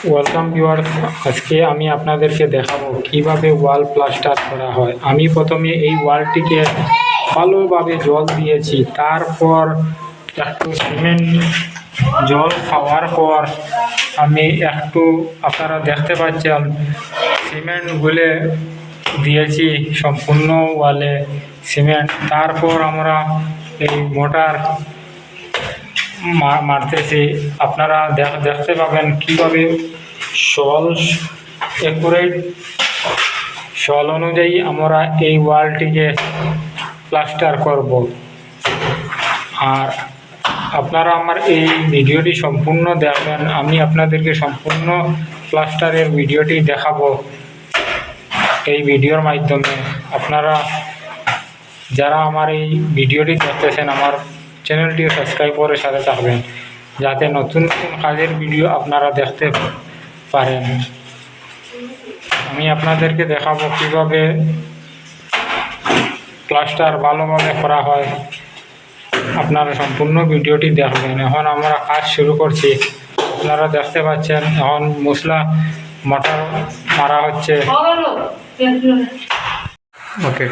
Welcome viewers, আজকে আমি আপনাদেরকে দেখাবো কিভাবে ওয়াল প্লাস্টার করা হয়। আমি প্রথমে এই ওয়ালটিকে ভালোভাবে জল দিয়েছি, তারপর একটু সিমেন্ট জল খাওয়ার পর আমি একটু, আপনারা দেখতে পাচ্ছেন, সিমেন্ট গুলে দিয়েছি সম্পূর্ণ ওয়ালে সিমেন্ট। তারপর আমরা এই মোটার মারতেছি। আপনারা দেখতে পাবেন কিভাবে শল একুরেট শল অনুযায়ী আমরা এই ওয়ালটিকে প্লাস্টার করব। আর আপনারা আমার এই ভিডিওটি সম্পূর্ণ দেখবেন, আমি আপনাদেরকে সম্পূর্ণ প্লাস্টারের ভিডিওটি দেখাবো এই ভিডিওর মাধ্যমে। আপনারা যারা আমার এই ভিডিওটি দেখতেছেন, আমার চ্যানেলটি সাবস্ক্রাইব করে সাথে থাকবেন, যাতে নতুন নতুন কাজের ভিডিও আপনারা দেখতে পারেন। আমি আপনাদেরকে দেখাবো কিভাবে প্লাস্টার ভালোভাবে করা হয়। আপনারা সম্পূর্ণ ভিডিওটি দেখবেন। এখন আমরা কাজ শুরু করছি। আপনারা দেখতে পাচ্ছেন এখন মশলা মোটর মারা হচ্ছে। ওকে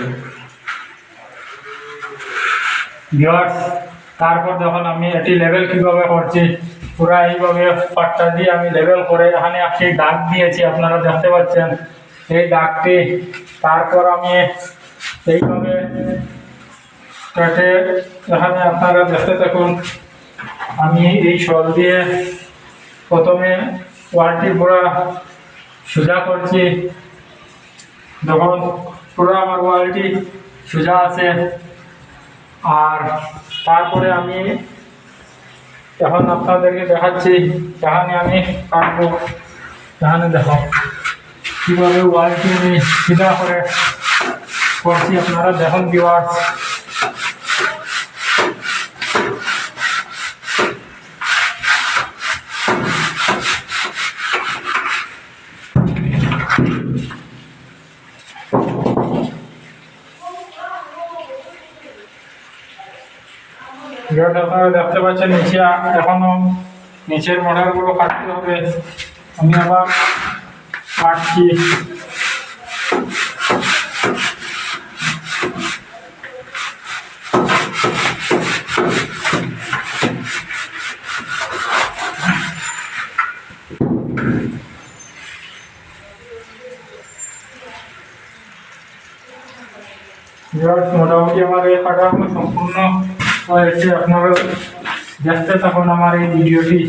ভিউয়ার্স, তারপর যখন আমি এটি লেভেল কিভাবে করছি, পুরা এইভাবে পাট্টা দিয়ে আমি লেভেল করে এখানে একটি দাগ দিয়েছি, আপনারা দেখতে পাচ্ছেন এই দাগটি। তারপর আমি এইভাবে কেটে এখানে, আপনারা দেখতে থাকুন, আমি এই শল দিয়ে প্রথমে ওয়ালটি পুরা সোজা করছি। যখন পুরো আমার ওয়ালটি সোজা আছে, আর তারপরে আমি এখন আপনাদেরকে দেখাচ্ছি, এখানে আমি কাটবো। এখানে দেখো কীভাবে ওয়ালটি আমি সিধা করে করছি, আপনারা দেখুন ভিউয়ার্স। আপনারা দেখতে পাচ্ছেন নিচে এখনো নিচের মোটরগুলো কাটতে হবে। আমি আবার কাটছি। মোটামুটি আমার এই কাটাগুলো সম্পূর্ণ হয়েছে। আপনারা দেখতে থাকুন আমার এই ভিডিওটি।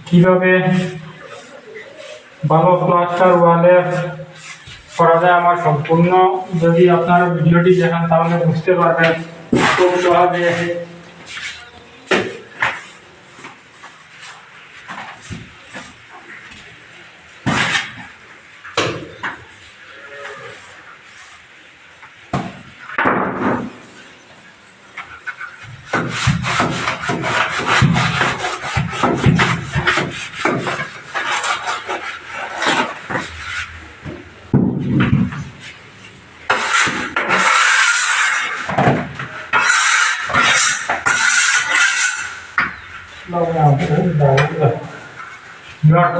কিভাবে ভালো প্লাস্টার ওয়ালে করা যায় আমার সম্পূর্ণ, যদি আপনারা ভিডিওটি দেখেন তাহলে বুঝতে পারবেন খুব সহজে।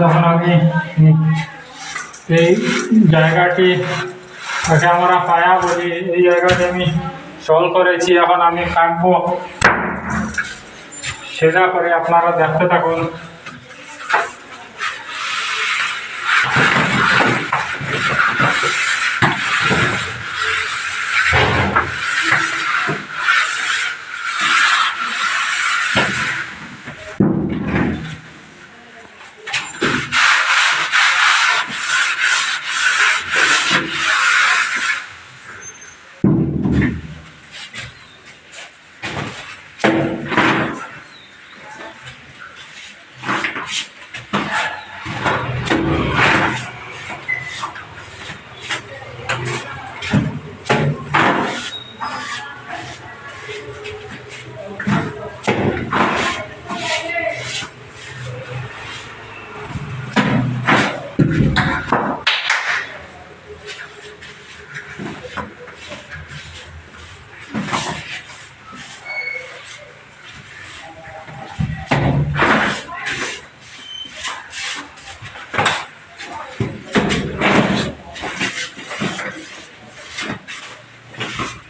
যখন আমি এই জায়গাটি, একে আমরা পায়া বলি, এই জায়গাটি আমি সল করেছি। এখন আমি কাটবো সেটা করে, আপনারা দেখতে থাকুন।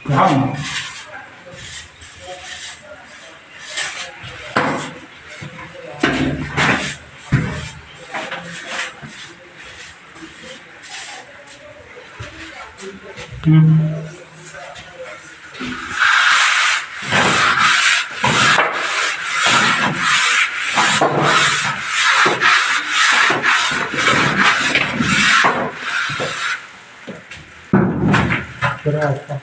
हाँ पूरा अच्छा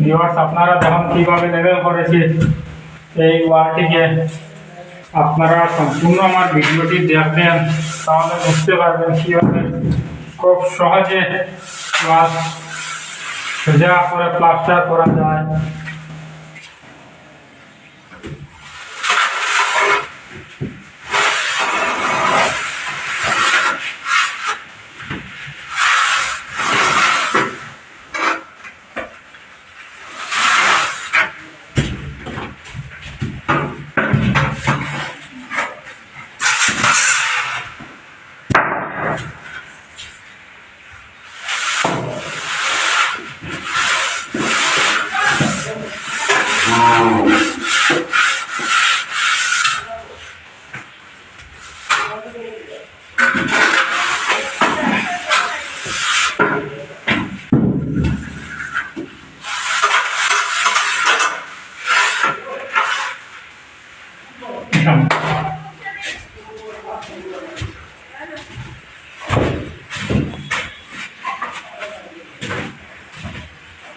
ভিউয়ার্স আপনারা দেখুন কীভাবে লেভেল করেছি এই ওয়ালটিকে। আপনারা সম্পূর্ণ আমার ভিডিওটি দেখবেন, তাহলে বুঝতে পারবেন কীভাবে খুব সহজে ওয়াল সোজা করে প্লাস্টার করা যায়।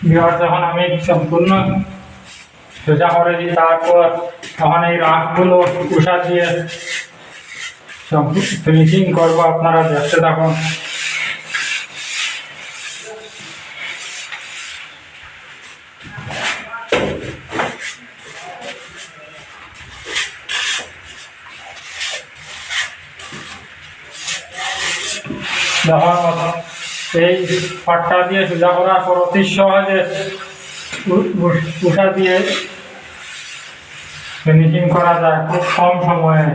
ভিউয়ার্স যখন আমি সম্পূর্ণ সোজা করেছি, তারপর তখন এই রাখগুলো উষা দিয়ে ফিনিশিং করবো। আপনারা দেখতে থাকুন। দেখুন এই পাটটা দিয়ে সোজা করার পর অতি সহজে উষা দিয়ে ফিনিশিং করা যায় খুব কম সময়ে।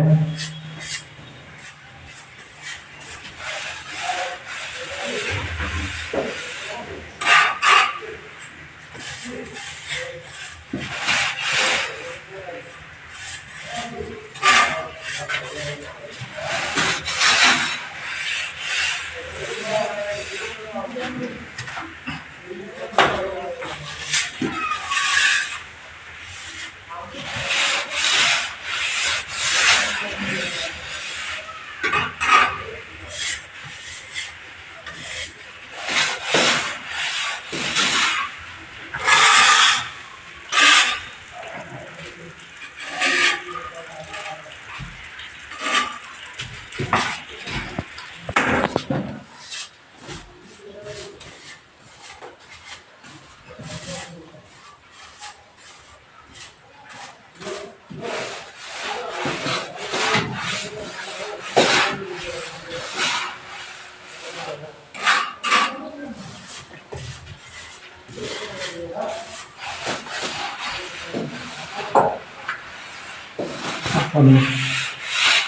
Amin.